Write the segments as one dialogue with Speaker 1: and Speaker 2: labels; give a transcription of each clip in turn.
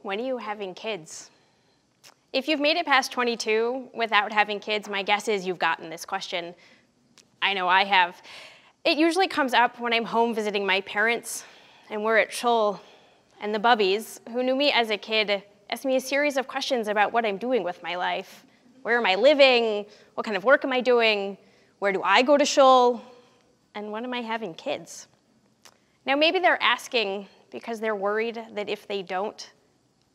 Speaker 1: When are you having kids? If you've made it past 22 without having kids, my guess is you've gotten this question. I know I have. It usually comes up when I'm home visiting my parents and we're at shul, and the bubbies, who knew me as a kid, ask me a series of questions about what I'm doing with my life. Where am I living? What kind of work am I doing? Where do I go to shul? And when am I having kids? Now maybe they're asking because they're worried that if they don't,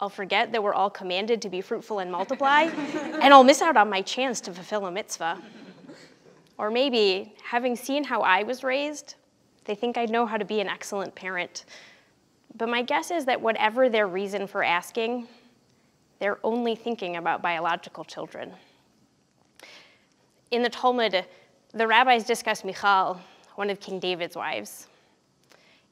Speaker 1: I'll forget that we're all commanded to be fruitful and multiply, and I'll miss out on my chance to fulfill a mitzvah. Or maybe, having seen how I was raised, they think I know how to be an excellent parent. But my guess is that whatever their reason for asking, they're only thinking about biological children. In the Talmud, the rabbis discuss Michal, one of King David's wives.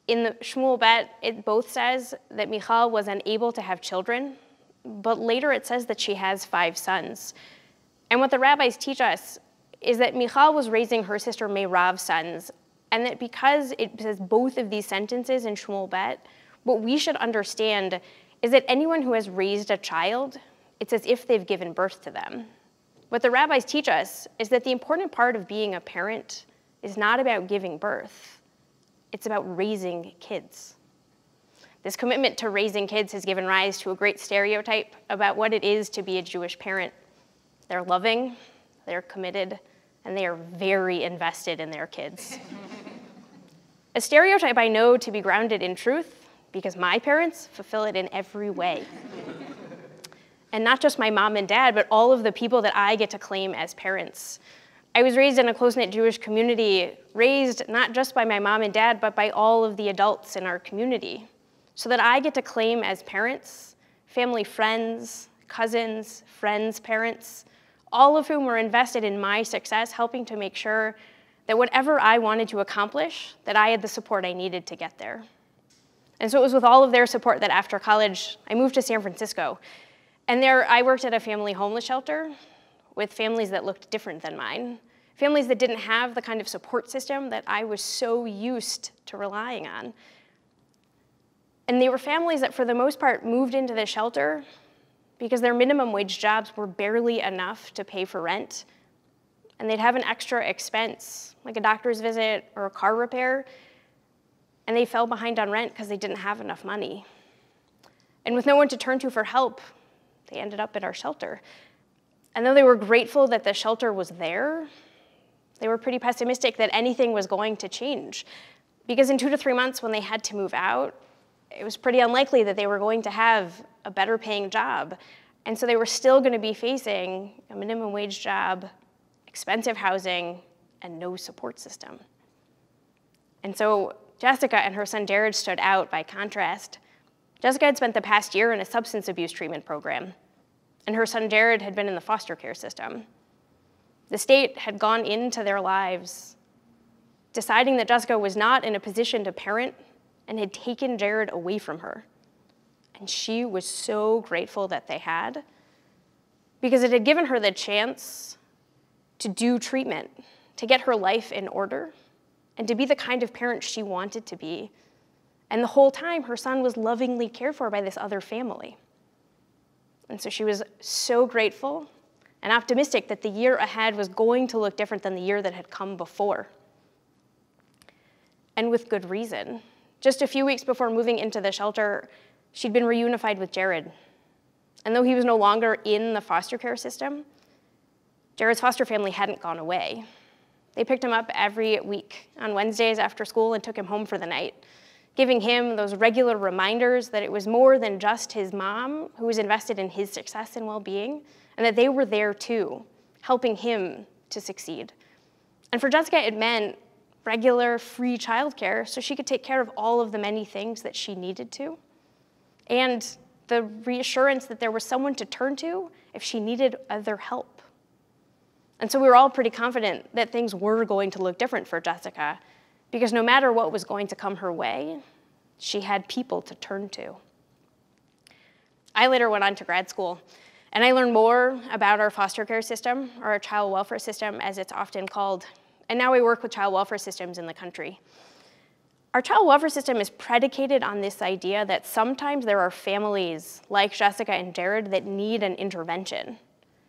Speaker 1: In the Shmuel Bet, it both says that Michal was unable to have children, but later it says that she has 5 sons. And what the rabbis teach us is that Michal was raising her sister Meirav's sons, and that because it says both of these sentences in Shmuel Bet, what we should understand is that anyone who has raised a child, it's as if they've given birth to them. What the rabbis teach us is that the important part of being a parent is not about giving birth. It's about raising kids. This commitment to raising kids has given rise to a great stereotype about what it is to be a Jewish parent. They're loving, they're committed, and they are very invested in their kids. A stereotype I know to be grounded in truth because my parents fulfill it in every way. And not just my mom and dad, but all of the people that I get to claim as parents. I was raised in a close-knit Jewish community, raised not just by my mom and dad, but by all of the adults in our community, so that I get to claim as parents, family friends, cousins, friends' parents, all of whom were invested in my success, helping to make sure that whatever I wanted to accomplish, that I had the support I needed to get there. And so it was with all of their support that after college, I moved to San Francisco. And there I worked at a family homeless shelter with families that looked different than mine, families that didn't have the kind of support system that I was so used to relying on. And they were families that for the most part moved into the shelter because their minimum wage jobs were barely enough to pay for rent, and they'd have an extra expense, like a doctor's visit or a car repair, and they fell behind on rent because they didn't have enough money. And with no one to turn to for help, they ended up at our shelter. And though they were grateful that the shelter was there, they were pretty pessimistic that anything was going to change. Because in 2 to 3 months when they had to move out, it was pretty unlikely that they were going to have a better paying job. And so they were still going to be facing a minimum wage job, expensive housing, and no support system. And so Jessica and her son Jared stood out by contrast. Jessica had spent the past year in a substance abuse treatment program, and her son Jared had been in the foster care system. The state had gone into their lives, deciding that Jessica was not in a position to parent and had taken Jared away from her. And she was so grateful that they had, because it had given her the chance to do treatment, to get her life in order, and to be the kind of parent she wanted to be. And the whole time, her son was lovingly cared for by this other family. And so she was so grateful and optimistic that the year ahead was going to look different than the year that had come before. And with good reason. Just a few weeks before moving into the shelter, she'd been reunified with Jared. And though he was no longer in the foster care system, Jared's foster family hadn't gone away. They picked him up every week on Wednesdays after school and took him home for the night, giving him those regular reminders that it was more than just his mom who was invested in his success and well-being, and that they were there too, helping him to succeed. And for Jessica, it meant regular, free childcare so she could take care of all of the many things that she needed to, and the reassurance that there was someone to turn to if she needed other help. And so we were all pretty confident that things were going to look different for Jessica, because no matter what was going to come her way, she had people to turn to. I later went on to grad school, and I learned more about our foster care system, or our child welfare system as it's often called, and now we work with child welfare systems in the country. Our child welfare system is predicated on this idea that sometimes there are families like Jessica and Jared that need an intervention.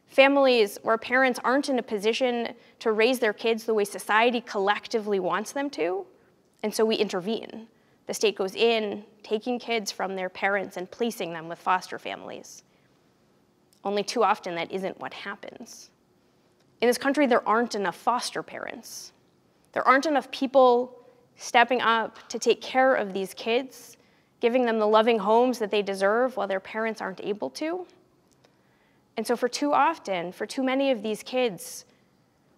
Speaker 1: Families where parents aren't in a position to raise their kids the way society collectively wants them to, and so we intervene. The state goes in, taking kids from their parents and placing them with foster families. Only too often that isn't what happens. In this country, there aren't enough foster parents. There aren't enough people stepping up to take care of these kids, giving them the loving homes that they deserve while their parents aren't able to. And so for too often, for too many of these kids,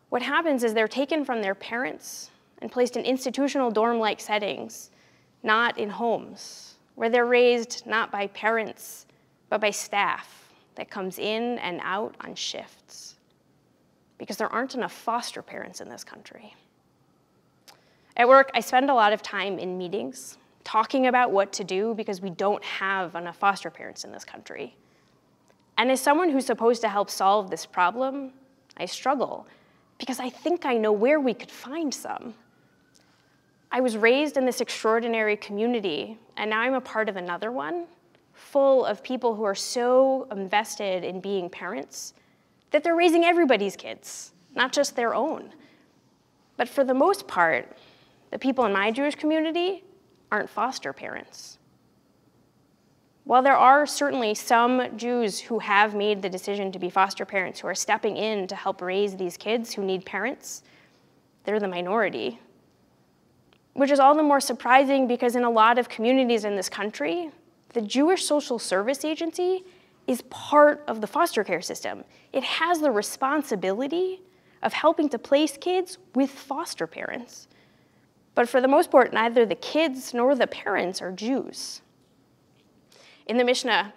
Speaker 1: what happens is they're taken from their parents and placed in institutional dorm-like settings, not in homes, where they're raised not by parents, but by staff that comes in and out on shifts, because there aren't enough foster parents in this country. At work, I spend a lot of time in meetings talking about what to do because we don't have enough foster parents in this country. And as someone who's supposed to help solve this problem, I struggle because I think I know where we could find some. I was raised in this extraordinary community, and now I'm a part of another one, full of people who are so invested in being parents that they're raising everybody's kids, not just their own. But for the most part, the people in my Jewish community aren't foster parents. While there are certainly some Jews who have made the decision to be foster parents, who are stepping in to help raise these kids who need parents, they're the minority. Which is all the more surprising because in a lot of communities in this country, the Jewish Social Service Agency is part of the foster care system. It has the responsibility of helping to place kids with foster parents. But for the most part, neither the kids nor the parents are Jews. In the Mishnah,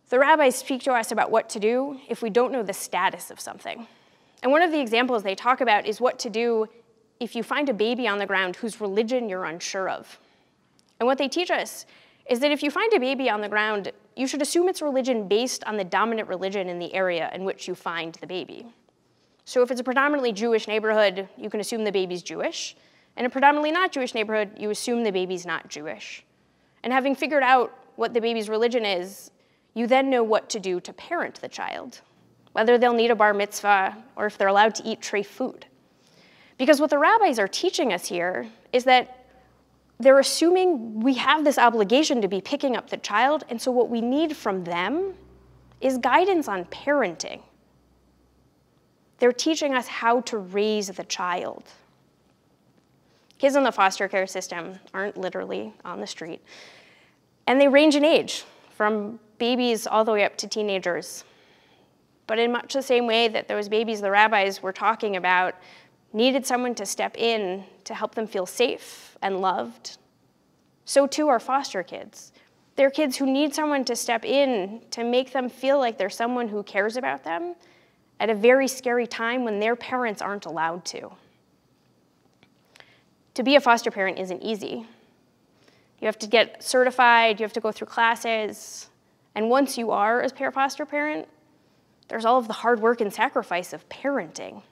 Speaker 1: the rabbis speak to us about what to do if we don't know the status of something. And one of the examples they talk about is what to do if you find a baby on the ground whose religion you're unsure of. And what they teach us is that if you find a baby on the ground, you should assume its religion based on the dominant religion in the area in which you find the baby. So if it's a predominantly Jewish neighborhood, you can assume the baby's Jewish. In a predominantly not Jewish neighborhood, you assume the baby's not Jewish. And having figured out what the baby's religion is, you then know what to do to parent the child, whether they'll need a bar mitzvah or if they're allowed to eat treif food. Because what the rabbis are teaching us here is that they're assuming we have this obligation to be picking up the child, and so what we need from them is guidance on parenting. They're teaching us how to raise the child. Kids in the foster care system aren't literally on the street. And they range in age, from babies all the way up to teenagers. But in much the same way that those babies the rabbis were talking about needed someone to step in to help them feel safe and loved, so too are foster kids. They're kids who need someone to step in to make them feel like there's someone who cares about them at a very scary time when their parents aren't allowed to. To be a foster parent isn't easy. You have to get certified, you have to go through classes, and once you are a foster parent, there's all of the hard work and sacrifice of parenting.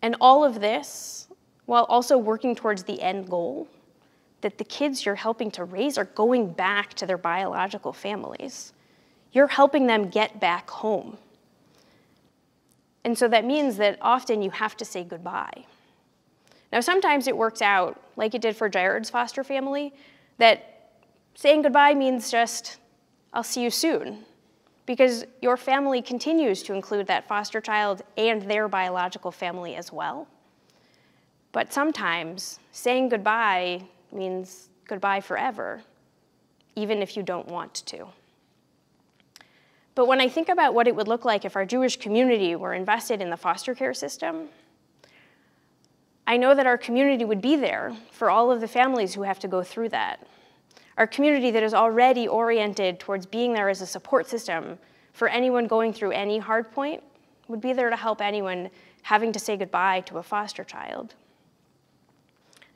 Speaker 1: And all of this while also working towards the end goal, that the kids you're helping to raise are going back to their biological families. You're helping them get back home. And so that means that often you have to say goodbye. Now, sometimes it works out, like it did for Jared's foster family, that saying goodbye means just, I'll see you soon, because your family continues to include that foster child and their biological family as well. But sometimes saying goodbye means goodbye forever, even if you don't want to. But when I think about what it would look like if our Jewish community were invested in the foster care system, I know that our community would be there for all of the families who have to go through that. Our community that is already oriented towards being there as a support system for anyone going through any hard point would be there to help anyone having to say goodbye to a foster child.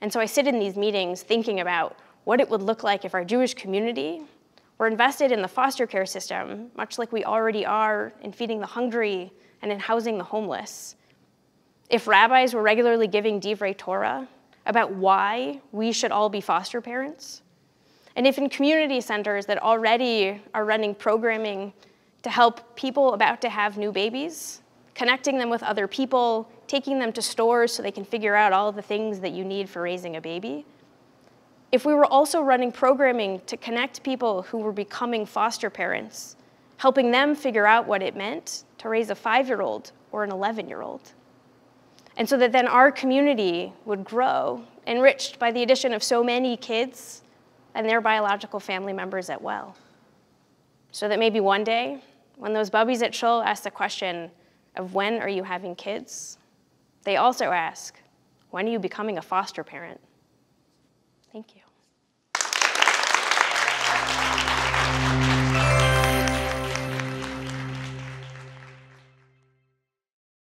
Speaker 1: And so I sit in these meetings thinking about what it would look like if our Jewish community were invested in the foster care system, much like we already are in feeding the hungry and in housing the homeless. If rabbis were regularly giving divrei Torah, about why we should all be foster parents. And if in community centers that already are running programming to help people about to have new babies, connecting them with other people, taking them to stores so they can figure out all the things that you need for raising a baby, if we were also running programming to connect people who were becoming foster parents, helping them figure out what it meant to raise a 5-year-old or an 11-year-old. And so that then our community would grow, enriched by the addition of so many kids and their biological family members as well. So that maybe one day, when those bubbies at Shul ask the question of when are you having kids, they also ask, when are you becoming a foster parent? Thank you.